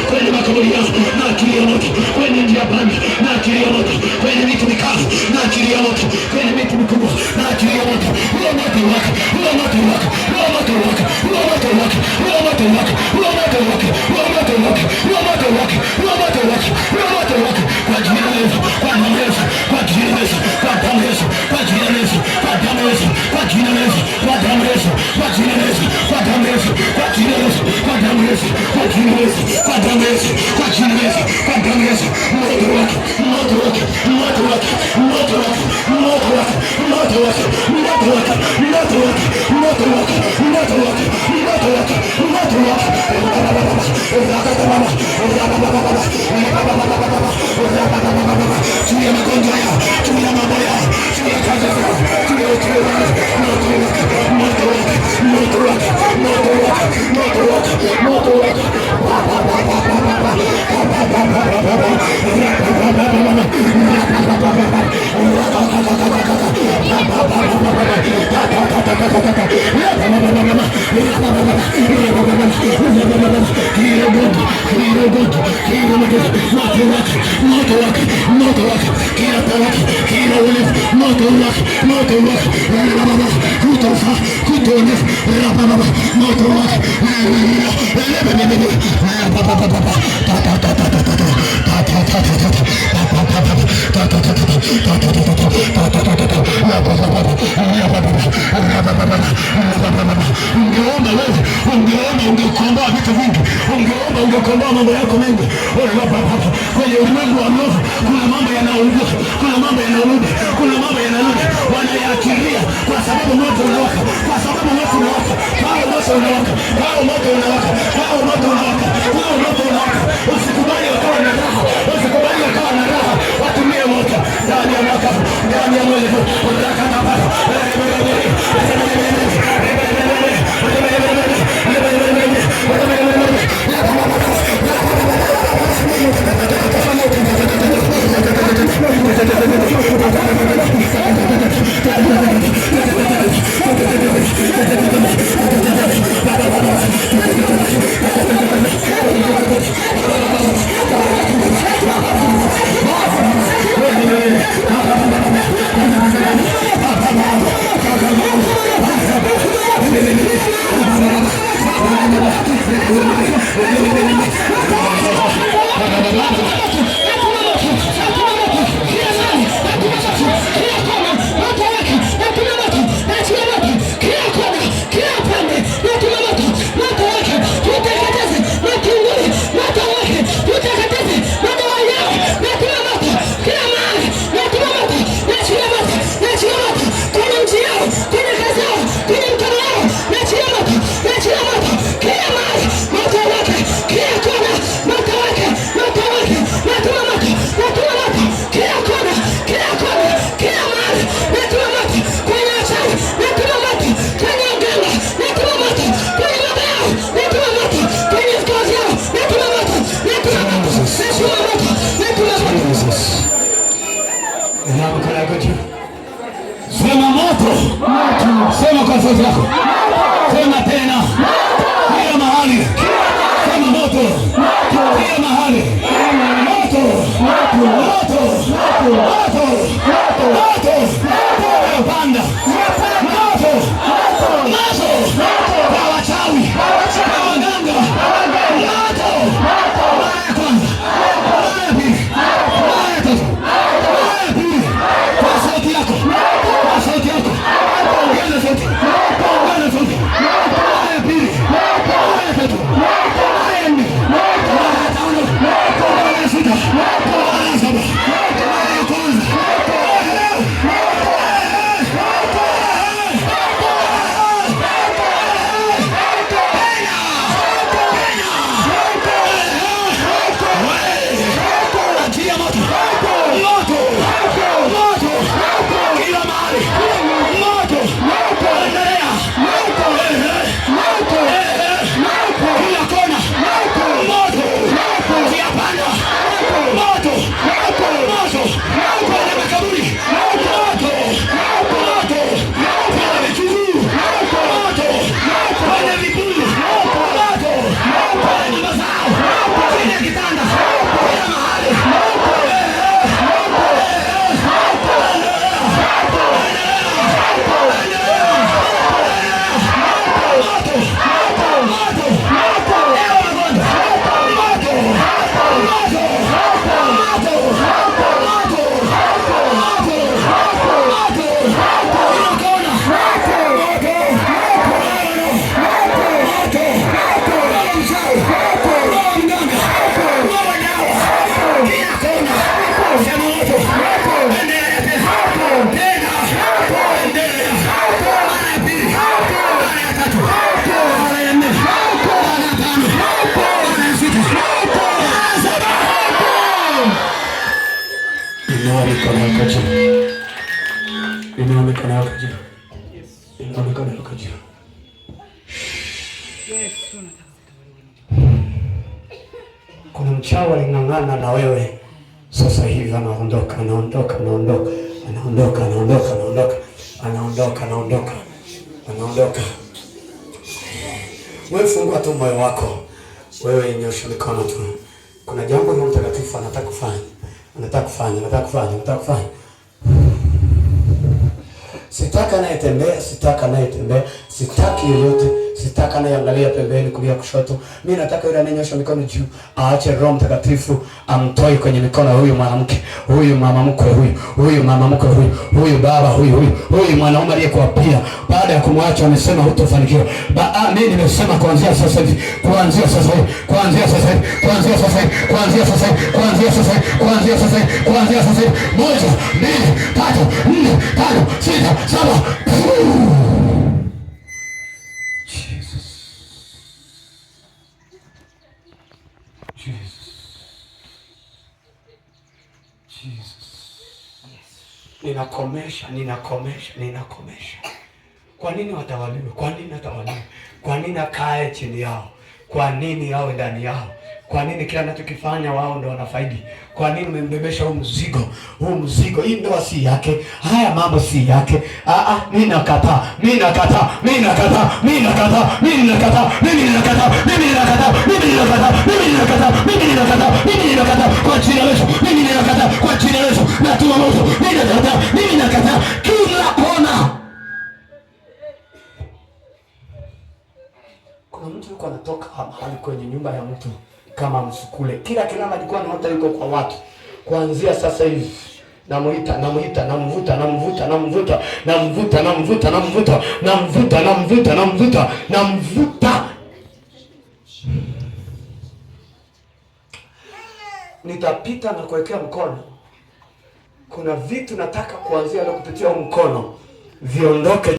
kwenye makaburi yao, naachilia moto kwenye njia panda, naachilia moto kwenye miti mikavu, naachilia moto kwenye miti mikubwa, naachilia moto. Huo moto wake, huo moto wake, huo moto wake, huo moto wake, huo moto wake, huo moto wake, huo moto wake, huo moto wake, huo moto wake, huo moto wake, kwa jina la Yesu, kwa damu ya Yesu, kwa jina la Yesu, kwa damu ya Yesu, kwa jina la Yesu, kwa damu ya Yesu, kwa jina la Yesu, kwa damu ya Yesu, kwa jina la Yesu, kwa damu ya Yesu, kwa jina la Yesu, kwa damu ya Yesu, kwa jina la Yesu, kwa damu ya Yesu, kwa jina la Yesu, kwa damu ya Yesu, moto wake, moto wake, moto wake, moto wake, moto wake, moto wake, moto wake, moto wake, moto wake, moto wake, moto wake, moto wake. Juu ya magonjwa yao, juu ya mambo yao, juu ya kazi zao, juu ya uchumi wao, moto wake, moto wake, moto wake, moto wake, moto wake, moto wake. Ungeomba vitu vingi, ungeomba mambo yako mengi. Kwenye ulimwengu wa roho kuna mambo yanayoibuka, kuna mambo yanarudi, kuna mambo yanarudi, wanayaachilia kwa sababu moto unawaka, kwa sababu moto unawaka, kwa moto unawaka, kwa moto unawaka, kwa moto unawaka, kwa moto unawaka. Usikubali wakawa na raha, usikubali wakawa na raha, watumie moto ndani ya mwaka, ndani ya mwezi huu. Sema moto, sema kwa sauti yako, sema tena, kila mahali, sema moto, kila mahali, moto, moto, moto, moto, moto, panda, moto, moto, kwa wachawi, kwa waganga, moto, mara ya kwanza, mara ya pili, mara ya tatu, mara ya pili, kwa sauti yako, kwa sauti yako, ongeza sauti, mikono yako juu. Inua mikono yako juu. Inua mikono yako juu. Kuna mchawi aling'ang'ana na wewe. Sasa hivi anaondoka, anaondoka, anaondoka, anaondoka, anaondoka, anaondoka, anaondoka, anaondoka, anaondoka. Wewe fungua tu moyo wako. Wewe nyosha mikono tu. Kuna jambo Roho Mtakatifu anataka kufanya. Anataka kufanya, anataka kufanya, anataka kufanya. Sitaka anayetembea, sitaka anayetembea, sitaki yoyote, sitaka anayeangalia pembeni kulia kushoto. Mimi nataka yule anayenyosha mikono juu, aache Roho Mtakatifu amtoe kwenye mikono ya huyu mwanamke, huyu mama mkwe huyu, huyu mama mkwe huyu, huyu baba huyu, huyu mwanaume aliyekuapia baada ya kumwacha amesema hutofanikiwa. Mimi nimesema kuanzia sasa hivi, kuanzia sasa hivi, kuanzia sasa hivi, kuanzia sasa hivi, kuanzia sasa hivi, kuanzia sasa hivi, kuanzia sasa hivi, kuanzia sasa hivi, 1, 2, 3, 4, 5, 6, 7. Jesus. Jesus. Jesus. Ninakomesha, ninakomesha, ninakomesha. Kwa nini watawaliwe? Kwa nini atawaliwe? Kwa nini akae chini yao? Kwa nini awe ndani yao? Kwa nini kila anachokifanya wao ndio wanafaidi? Kwa nini umembebesha huu mzigo? Huu mzigo, hii ndoa si yake. Haya mambo si yake. Mimi nakataa. Mimi nakataa. Mimi nakataa. Mimi nakataa. Mimi nakataa. Mimi nakataa. Mimi nakataa. Mimi nakataa. Mimi nakataa. Mimi nakataa. Mimi nakataa. Kwa jina la Yesu. Mimi nakataa. Kwa jina la Yesu. Natuma moto. Mimi nakataa. Mimi nakataa. Kila kona. Kuna mtu yuko anatoka mahali kwenye nyumba ya mtu kama msukule. Kila kilama alikuwa anaota yuko kwa watu. Kuanzia sasa hivi namuita, namuita, namvuta, namvuta, namvuta, namvuta, namvuta, namvuta, namvuta, namvuta, namvuta, namvuta. Nitapita na kuwekea mkono. Kuna vitu nataka kuanzia leo kupitia mkono viondoke.